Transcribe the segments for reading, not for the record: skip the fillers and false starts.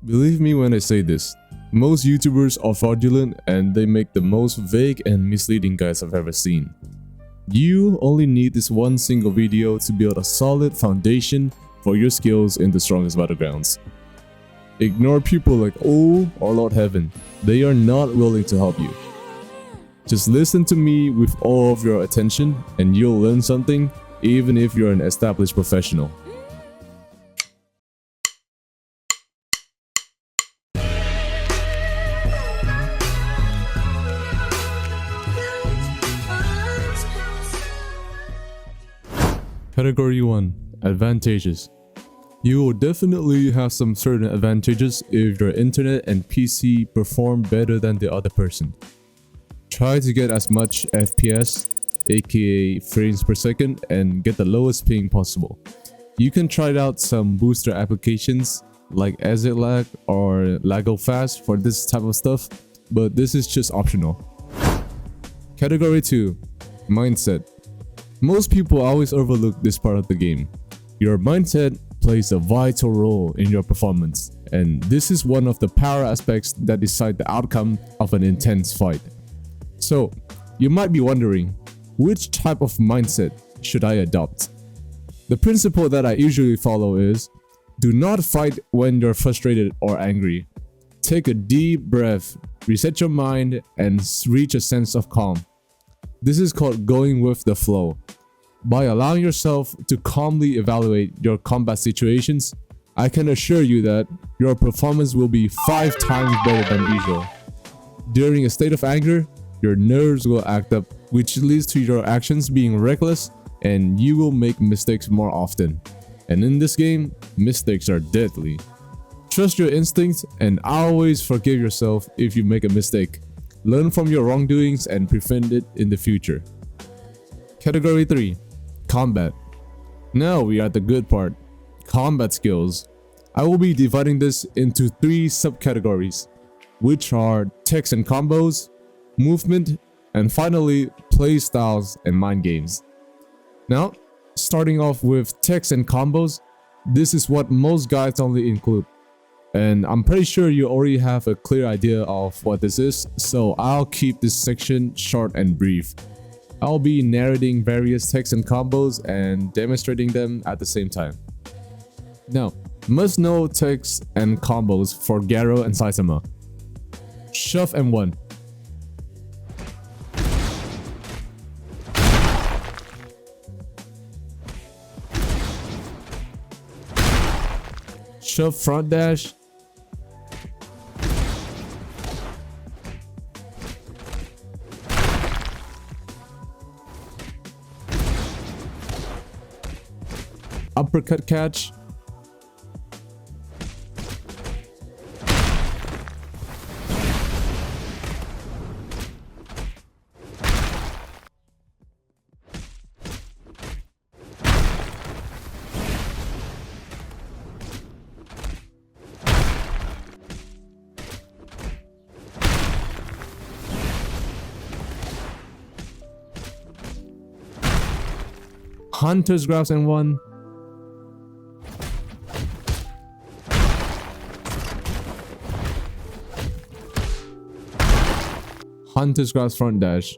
Believe me when I say this, most YouTubers are fraudulent and they make the most vague and misleading guides I've ever seen. You only need this one single video to build a solid foundation for your skills in the strongest battlegrounds. Ignore people like O or Lord Heaven, they are not willing to help you. Just listen to me with all of your attention and you'll learn something even if you're an established professional. Category 1. Advantages. You will definitely have some certain advantages if your internet and PC perform better than the other person. Try to get as much FPS, aka frames per second, and get the lowest ping possible. You can try out some booster applications like ExitLag or LagoFast for this type of stuff, but this is just optional. Category 2. Mindset. Most people always overlook this part of the game. Your mindset plays a vital role in your performance, and this is one of the power aspects that decide the outcome of an intense fight. So, you might be wondering, which type of mindset should I adopt? The principle that I usually follow is, do not fight when you're frustrated or angry. Take a deep breath, reset your mind, and reach a sense of calm. This is called going with the flow. By allowing yourself to calmly evaluate your combat situations, I can assure you that your performance will be 5 times better than usual. During a state of anger, your nerves will act up, which leads to your actions being reckless and you will make mistakes more often. And in this game, mistakes are deadly. Trust your instincts and always forgive yourself if you make a mistake. Learn from your wrongdoings and prevent it in the future. Category 3. Combat. Now we are at the good part. Combat skills. I will be dividing this into 3 subcategories, which are techs and combos, movement, and finally playstyles and mind games. Now, starting off with techs and combos, this is what most guides only include. And I'm pretty sure you already have a clear idea of what this is, so I'll keep this section short and brief. I'll be narrating various techs and combos and demonstrating them at the same time. Now, must know techs and combos for Garo and Saitama. Shove M1. Shove front dash. Uppercut catch. Hunter's grabs and one. Hunter's grabs front dash.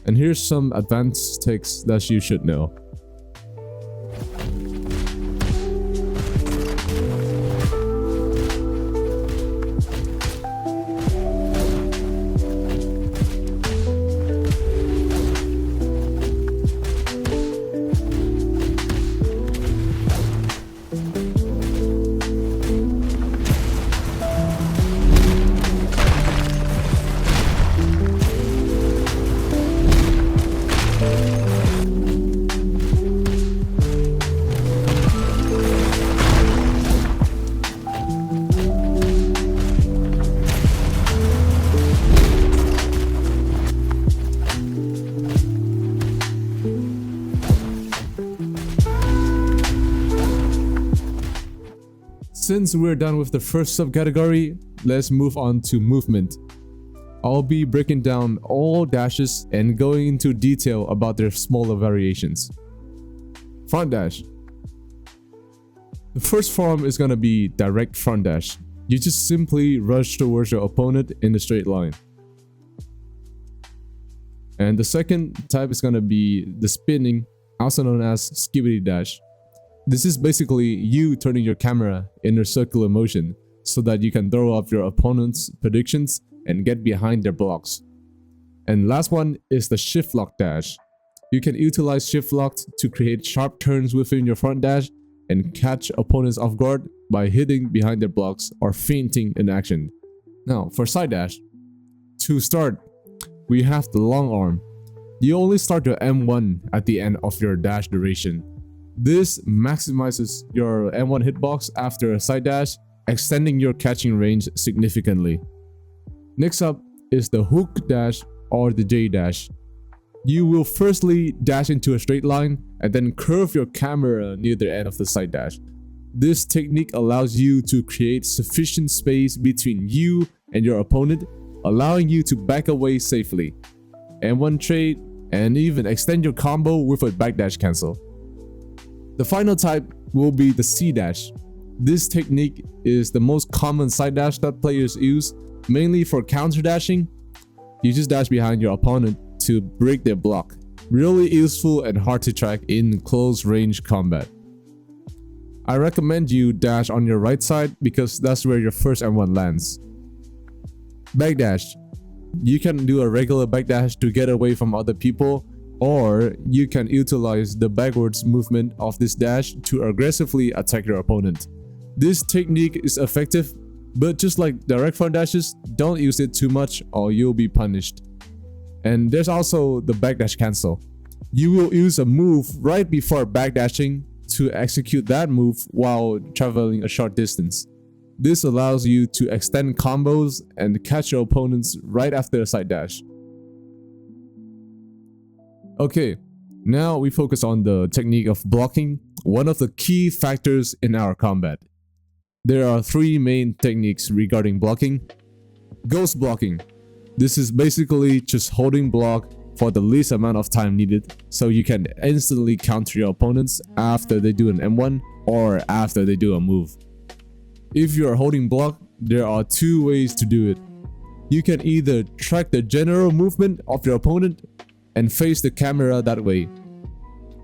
And here's some advanced techs that you should know. Since we're done with the first subcategory, let's move on to movement. I'll be breaking down all dashes and going into detail about their smaller variations. Front dash. The first form is gonna be direct front dash. You just simply rush towards your opponent in a straight line. And the second type is gonna be the spinning, also known as skibidi dash. This is basically you turning your camera in a circular motion so that you can throw off your opponent's predictions and get behind their blocks. And last one is the shift lock dash. You can utilize shift lock to create sharp turns within your front dash and catch opponents off guard by hitting behind their blocks or feinting in action. Now for side dash. To start, we have the long arm. You only start your M1 at the end of your dash duration. This maximizes your M1 hitbox after a side dash, extending your catching range significantly. Next up is the hook dash or the J dash. You will firstly dash into a straight line and then curve your camera near the end of the side dash. This technique allows you to create sufficient space between you and your opponent, allowing you to back away safely, M1 trade, and even extend your combo with a backdash cancel. The final type will be the C dash. This technique is the most common side dash that players use, mainly for counter dashing. You just dash behind your opponent to break their block. Really useful and hard to track in close range combat. I recommend you dash on your right side because that's where your first M1 lands. Backdash. You can do a regular backdash to get away from other people, or you can utilize the backwards movement of this dash to aggressively attack your opponent. This technique is effective, but just like direct front dashes, don't use it too much or you'll be punished. And there's also the backdash cancel. You will use a move right before backdashing to execute that move while traveling a short distance. This allows you to extend combos and catch your opponents right after a side dash. Okay, now we focus on the technique of blocking, one of the key factors in our combat. There are three main techniques regarding blocking. Ghost blocking. This is basically just holding block for the least amount of time needed so you can instantly counter your opponents after they do an M1 or after they do a move. If you are holding block, there are two ways to do it. You can either track the general movement of your opponent and face the camera that way,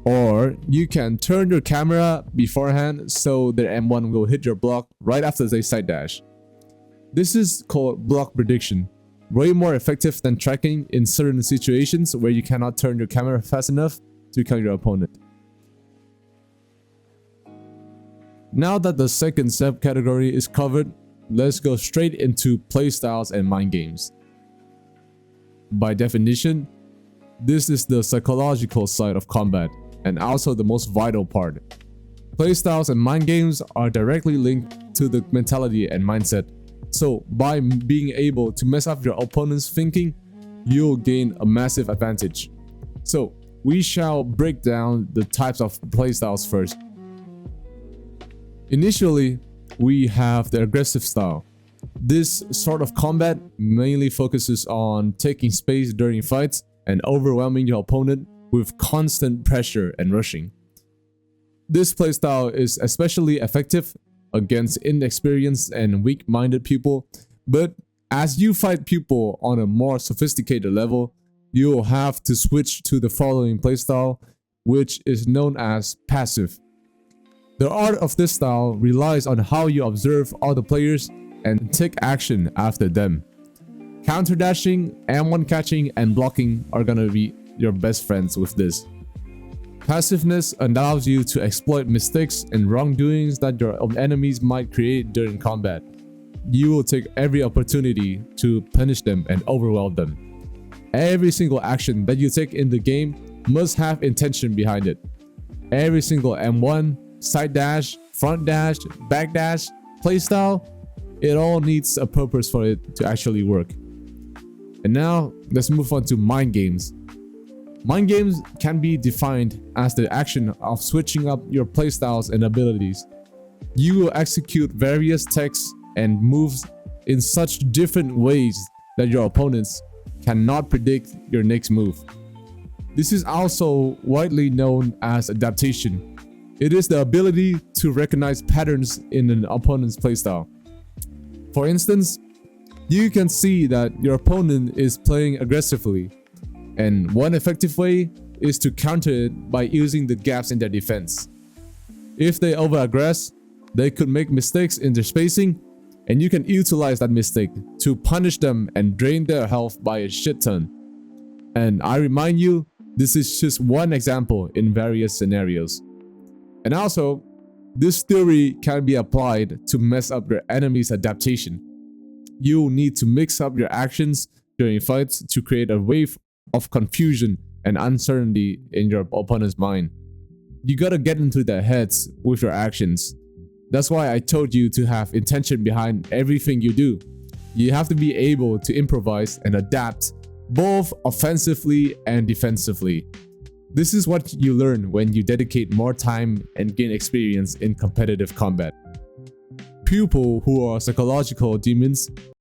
or you can turn your camera beforehand so their M1 will hit your block right after they side dash. This is called block prediction. Way more effective than tracking in certain situations where you cannot turn your camera fast enough to counter your opponent. Now that the second subcategory is covered, let's go straight into playstyles and mind games. By definition, this is the psychological side of combat and also the most vital part. Playstyles and mind games are directly linked to the mentality and mindset. So by being able to mess up your opponent's thinking, you'll gain a massive advantage. So we shall break down the types of playstyles first. Initially, we have the aggressive style. This sort of combat mainly focuses on taking space during fights and overwhelming your opponent with constant pressure and rushing. This playstyle is especially effective against inexperienced and weak-minded people, but as you fight people on a more sophisticated level, you'll have to switch to the following playstyle, which is known as passive. The art of this style relies on how you observe other players and take action after them. Counter dashing, M1 catching, and blocking are gonna be your best friends with this. Passiveness allows you to exploit mistakes and wrongdoings that your enemies might create during combat. You will take every opportunity to punish them and overwhelm them. Every single action that you take in the game must have intention behind it. Every single M1, side dash, front dash, back dash, playstyle, it all needs a purpose for it to actually work. And now, let's move on to mind games. Mind games can be defined as the action of switching up your playstyles and abilities. You will execute various texts and moves in such different ways that your opponents cannot predict your next move. This is also widely known as adaptation. It is the ability to recognize patterns in an opponent's playstyle. For instance, you can see that your opponent is playing aggressively, and one effective way is to counter it by using the gaps in their defense. If they over-aggress, they could make mistakes in their spacing, and you can utilize that mistake to punish them and drain their health by a shit ton. And I remind you, this is just one example in various scenarios. And also, this theory can be applied to mess up your enemy's adaptation. You need to mix up your actions during fights to create a wave of confusion and uncertainty in your opponent's mind. You gotta get into their heads with your actions. That's why I told you to have intention behind everything you do. You have to be able to improvise and adapt both offensively and defensively. This is what you learn when you dedicate more time and gain experience in competitive combat. People who are psychological demons